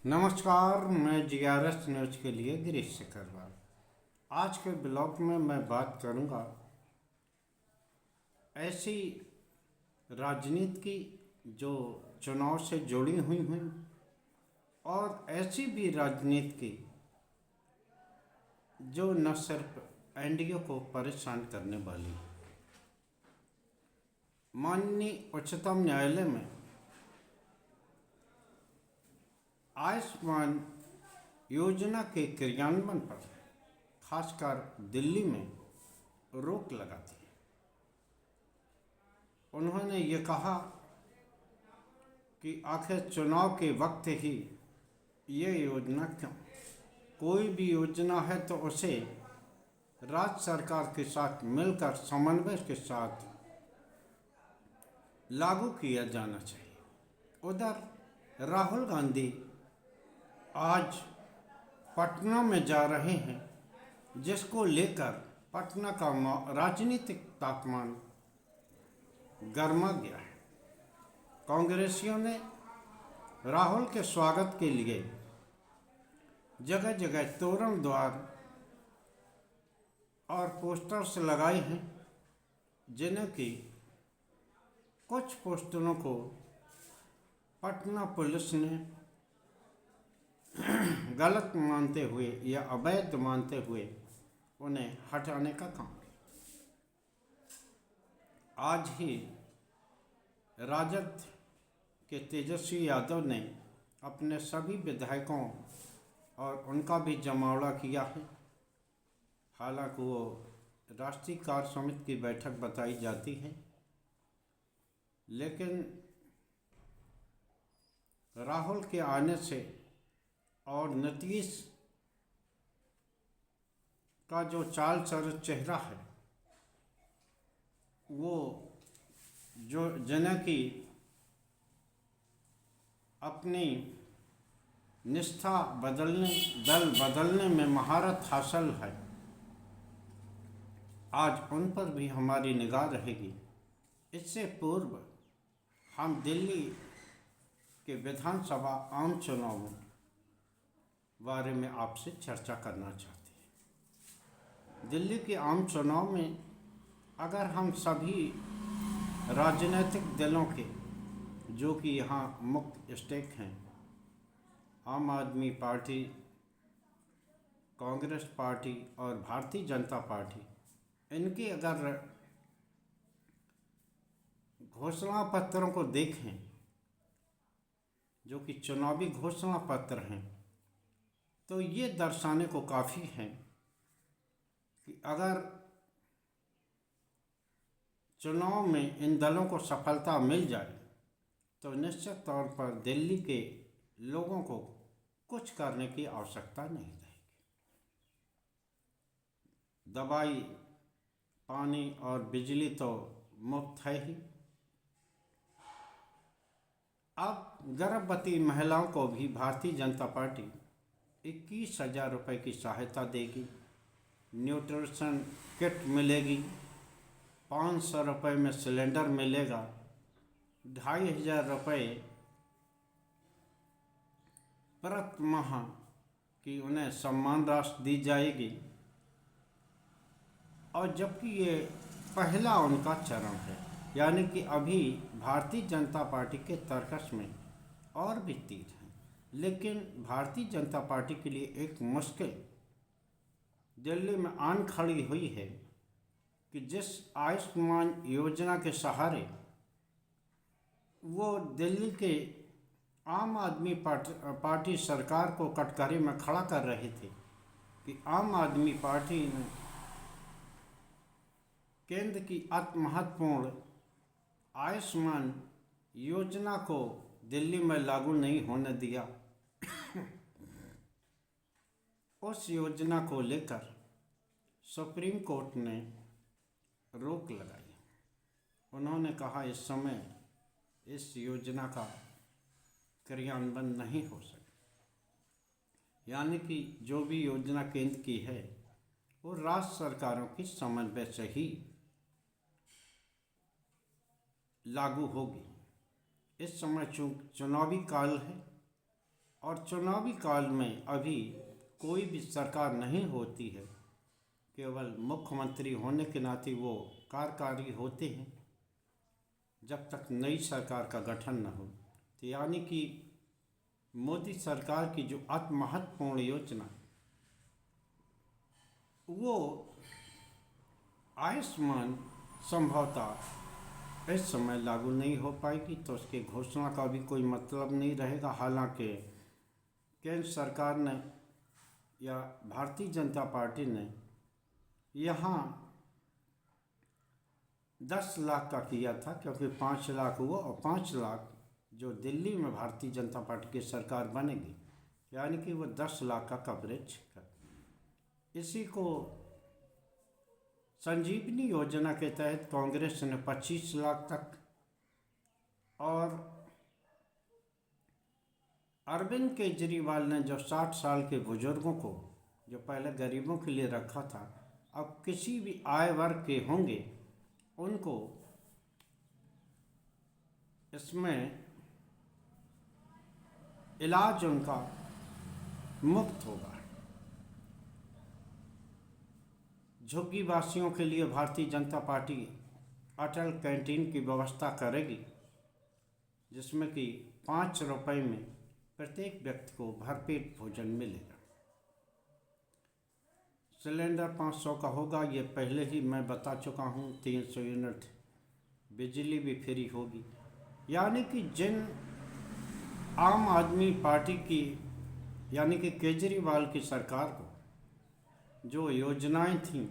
नमस्कार, मैं GRS news के लिए गिरीश सिकरवार। आज के ब्लॉग में मैं बात करूंगा ऐसी राजनीति की जो चुनाव से जुड़ी हुई हैं और ऐसी भी राजनीति की जो न सिर्फ एनडीए को परेशान करने वाली है। माननीय उच्चतम न्यायालय में आयुष्मान योजना के क्रियान्वयन पर खासकर दिल्ली में रोक लगा दी। उन्होंने ये कहा कि आखिर चुनाव के वक्त ही ये योजना क्यों? कोई भी योजना है तो उसे राज्य सरकार के साथ मिलकर समन्वय के साथ लागू किया जाना चाहिए। उधर राहुल गांधी आज पटना में जा रहे हैं, जिसको लेकर पटना का राजनीतिक तापमान गर्मा गया है। कांग्रेसियों ने राहुल के स्वागत के लिए जगह जगह तोरण द्वार और पोस्टर्स लगाए हैं, जिन्हें कि कुछ पोस्टरों को पटना पुलिस ने गलत मानते हुए या अवैध मानते हुए उन्हें हटाने का काम किया। आज ही राजद के तेजस्वी यादव ने अपने सभी विधायकों और उनका भी जमावड़ा किया है। हालांकि वो राष्ट्रीय कार्य समिति की बैठक बताई जाती है, लेकिन राहुल के आने से और नीतीश का जो चाल चेहरा है, वो जो जिन्हें की अपनी निष्ठा दल बदलने में महारत हासिल है, आज उन पर भी हमारी निगाह रहेगी। इससे पूर्व हम दिल्ली के विधानसभा आम चुनाव बारे में आपसे चर्चा करना चाहते हैं। दिल्ली के आम चुनाव में अगर हम सभी राजनीतिक दलों के जो कि यहाँ मुख्य स्टेक हैं, आम आदमी पार्टी, कांग्रेस पार्टी और भारतीय जनता पार्टी, इनके अगर घोषणा पत्रों को देखें, जो कि चुनावी घोषणा पत्र हैं, तो ये दर्शाने को काफ़ी है कि अगर चुनाव में इन दलों को सफलता मिल जाए तो निश्चित तौर पर दिल्ली के लोगों को कुछ करने की आवश्यकता नहीं रहेगी। दवाई, पानी और बिजली तो मुफ्त है ही। अब गर्भवती महिलाओं को भी भारतीय जनता पार्टी 21,000 रुपये की सहायता देगी। न्यूट्रिशन किट मिलेगी, 500 रुपये में सिलेंडर मिलेगा, 2,500 रुपये प्रति माह की उन्हें सम्मान राशि दी जाएगी। और जबकि ये पहला उनका चरण है, यानी कि अभी भारतीय जनता पार्टी के तर्कस में और भी तीर हैं, लेकिन भारतीय जनता पार्टी के लिए एक मुश्किल दिल्ली में आन खड़ी हुई है कि जिस आयुष्मान योजना के सहारे वो दिल्ली के आम आदमी पार्टी सरकार को कटघरे में खड़ा कर रहे थे कि आम आदमी पार्टी ने केंद्र की अति महत्वपूर्ण आयुष्मान योजना को दिल्ली में लागू नहीं होने दिया। उस योजना को लेकर सुप्रीम कोर्ट ने रोक लगाई। उन्होंने कहा इस समय इस योजना का क्रियान्वयन नहीं हो सके, यानी कि जो भी योजना केंद्र की है वो राज्य सरकारों की समन्वय से ही लागू होगी। इस समय चुनावी काल है और चुनावी काल में अभी कोई भी सरकार नहीं होती है, केवल मुख्यमंत्री होने के नाते वो कार्यकारी होते हैं जब तक नई सरकार का गठन न हो। तो यानी कि मोदी सरकार की जो अति महत्वपूर्ण योजना वो आयुष्मान संभवतः इस समय लागू नहीं हो पाएगी, तो उसकी घोषणा का भी कोई मतलब नहीं रहेगा। हालांकि केंद्र सरकार ने या भारतीय जनता पार्टी ने यहाँ 10 लाख का किया था, क्योंकि 5 लाख हुआ और 5 लाख जो दिल्ली में भारतीय जनता पार्टी की सरकार बनेगी, यानी कि वो 10 लाख का कवरेज है। इसी को संजीवनी योजना के तहत कांग्रेस ने 25 लाख तक और अरविंद केजरीवाल ने जो 60 साल के बुजुर्गों को जो पहले गरीबों के लिए रखा था, अब किसी भी आय वर्ग के होंगे उनको इसमें इलाज उनका मुफ्त होगा। झुग्गी वासियों के लिए भारतीय जनता पार्टी अटल कैंटीन की व्यवस्था करेगी, जिसमें कि 5 रुपये में प्रत्येक व्यक्ति को भरपेट भोजन मिलेगा। सिलेंडर 500 का होगा, ये पहले ही मैं बता चुका हूँ। 300 यूनिट बिजली भी फ्री होगी। यानी कि जिन आम आदमी पार्टी की यानी कि केजरीवाल की सरकार को जो योजनाएं थीं,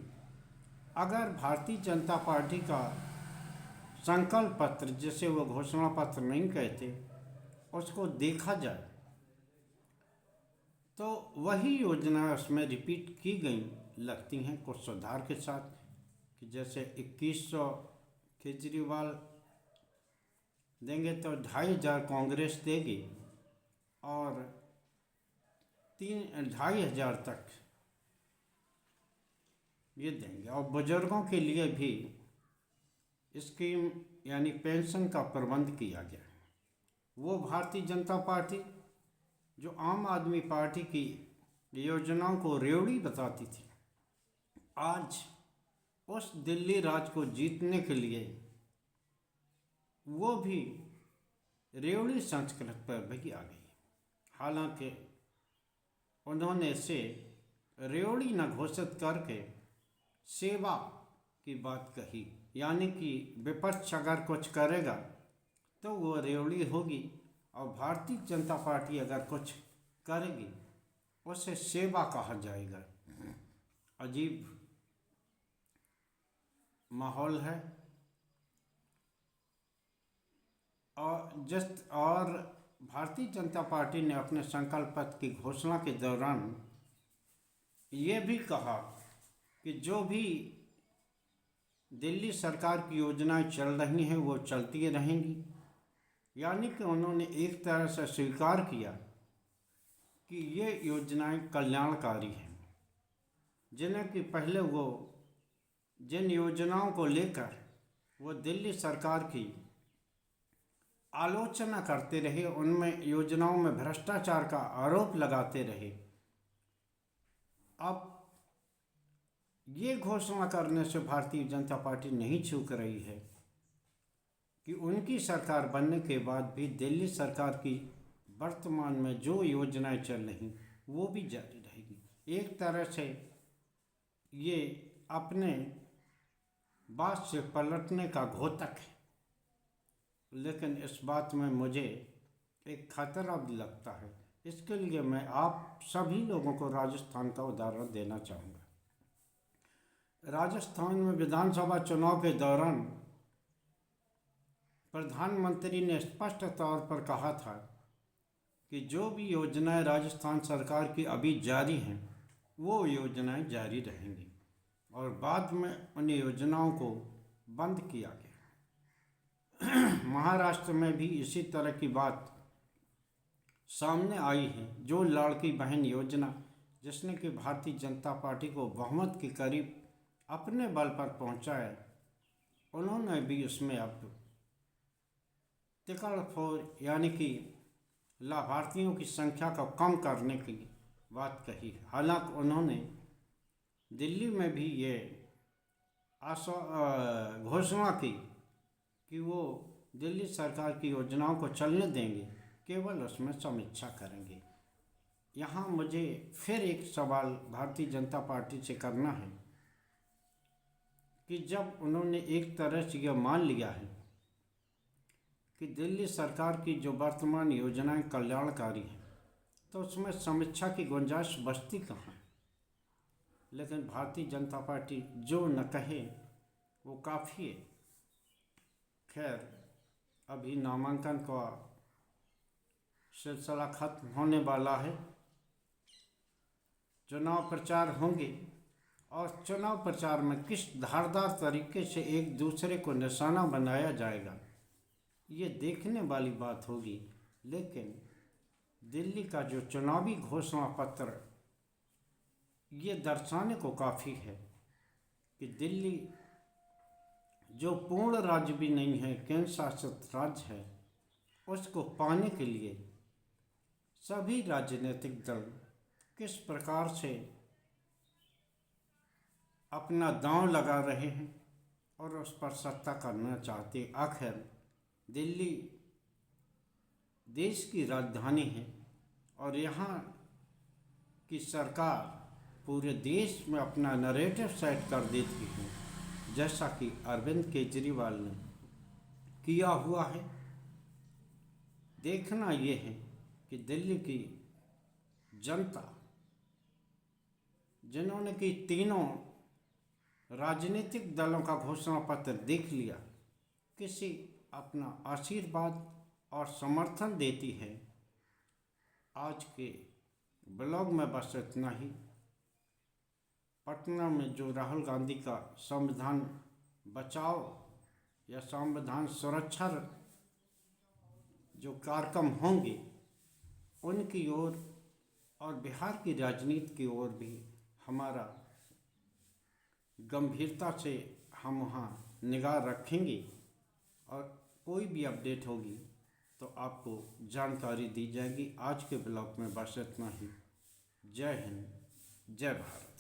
अगर भारतीय जनता पार्टी का संकल्प पत्र, जिसे वो घोषणा पत्र नहीं कहते, उसको देखा जाए तो वही योजना उसमें रिपीट की गई लगती हैं, कुछ सुधार के साथ। कि जैसे 2100 केजरीवाल देंगे तो 2500 कांग्रेस देगी और 2500 तक ये देंगे। और बुजुर्गों के लिए भी स्कीम यानी पेंशन का प्रबंध किया गया है। वो भारतीय जनता पार्टी जो आम आदमी पार्टी की योजनाओं को रेवड़ी बताती थी, आज उस दिल्ली राज को जीतने के लिए वो भी रेवड़ी संस्कृत पर भी आ गई। हालांकि उन्होंने इसे रेवड़ी न घोषित करके सेवा की बात कही, यानी कि विपक्ष अगर कुछ करेगा तो वो रेवड़ी होगी और भारतीय जनता पार्टी अगर कुछ करेगी उसे सेवा कहा जाएगा। अजीब माहौल है। और भारतीय जनता पार्टी ने अपने संकल्प पत्र की घोषणा के दौरान ये भी कहा कि जो भी दिल्ली सरकार की योजनाएं चल रही हैं वो चलती रहेंगी। यानी कि उन्होंने एक तरह से स्वीकार किया कि ये योजनाएं कल्याणकारी हैं, जिन्हें कि पहले वो जिन योजनाओं को लेकर वो दिल्ली सरकार की आलोचना करते रहे, उनमें योजनाओं में भ्रष्टाचार का आरोप लगाते रहे, अब ये घोषणा करने से भारतीय जनता पार्टी नहीं चूक रही है कि उनकी सरकार बनने के बाद भी दिल्ली सरकार की वर्तमान में जो योजनाएं चल रही वो भी जारी रहेगी। एक तरह से ये अपने बात से पलटने का घोतक है, लेकिन इस बात में मुझे एक खतरा भी लगता है। इसके लिए मैं आप सभी लोगों को राजस्थान का उदाहरण देना चाहूँगा। राजस्थान में विधानसभा चुनाव के दौरान प्रधानमंत्री ने स्पष्ट तौर पर कहा था कि जो भी योजनाएं राजस्थान सरकार की अभी जारी हैं वो योजनाएं जारी रहेंगी, और बाद में उन योजनाओं को बंद किया गया। महाराष्ट्र में भी इसी तरह की बात सामने आई है। जो लाड़की बहन योजना, जिसने कि भारतीय जनता पार्टी को बहुमत के करीब अपने बल पर पहुंचाया, उन्होंने भी उसमें अब तिकड़ फोड़ यानी कि लाभार्थियों की संख्या को कम करने की बात कही। हालांकि उन्होंने दिल्ली में भी ये घोषणा की कि वो दिल्ली सरकार की योजनाओं को चलने देंगे, केवल उसमें समीक्षा करेंगे। यहाँ मुझे फिर एक सवाल भारतीय जनता पार्टी से करना है कि जब उन्होंने एक तरह से यह मान लिया है कि दिल्ली सरकार की जो वर्तमान योजनाएं कल्याणकारी हैं, तो उसमें समीक्षा की गुंजाइश बचती कहाँ है। लेकिन भारतीय जनता पार्टी जो न कहे वो काफ़ी है। खैर, अभी नामांकन का सिलसिला खत्म होने वाला है, चुनाव प्रचार होंगे और चुनाव प्रचार में किस धारदार तरीके से एक दूसरे को निशाना बनाया जाएगा, ये देखने वाली बात होगी। लेकिन दिल्ली का जो चुनावी घोषणा पत्र ये दर्शाने को काफ़ी है कि दिल्ली जो पूर्ण राज्य भी नहीं है, केंद्र शासित राज्य है, उसको पाने के लिए सभी राजनीतिक दल किस प्रकार से अपना दांव लगा रहे हैं और उस पर सत्ता करना चाहते। आखिर दिल्ली देश की राजधानी है और यहाँ की सरकार पूरे देश में अपना नैरेटिव सेट कर देती है, जैसा कि अरविंद केजरीवाल ने किया हुआ है। देखना ये है कि दिल्ली की जनता जिन्होंने कि तीनों राजनीतिक दलों का घोषणा पत्र देख लिया, किसी अपना आशीर्वाद और समर्थन देती है। आज के ब्लॉग में बस इतना ही। पटना में जो राहुल गांधी का संविधान बचाओ या संविधान सुरक्षा जो कार्यक्रम होंगे, उनकी ओर और बिहार की राजनीति की ओर भी हमारा गंभीरता से हम वहाँ निगाह रखेंगे और कोई भी अपडेट होगी तो आपको जानकारी दी जाएगी। आज के ब्लॉग में बस इतना ही। जय हिंद, जय भारत।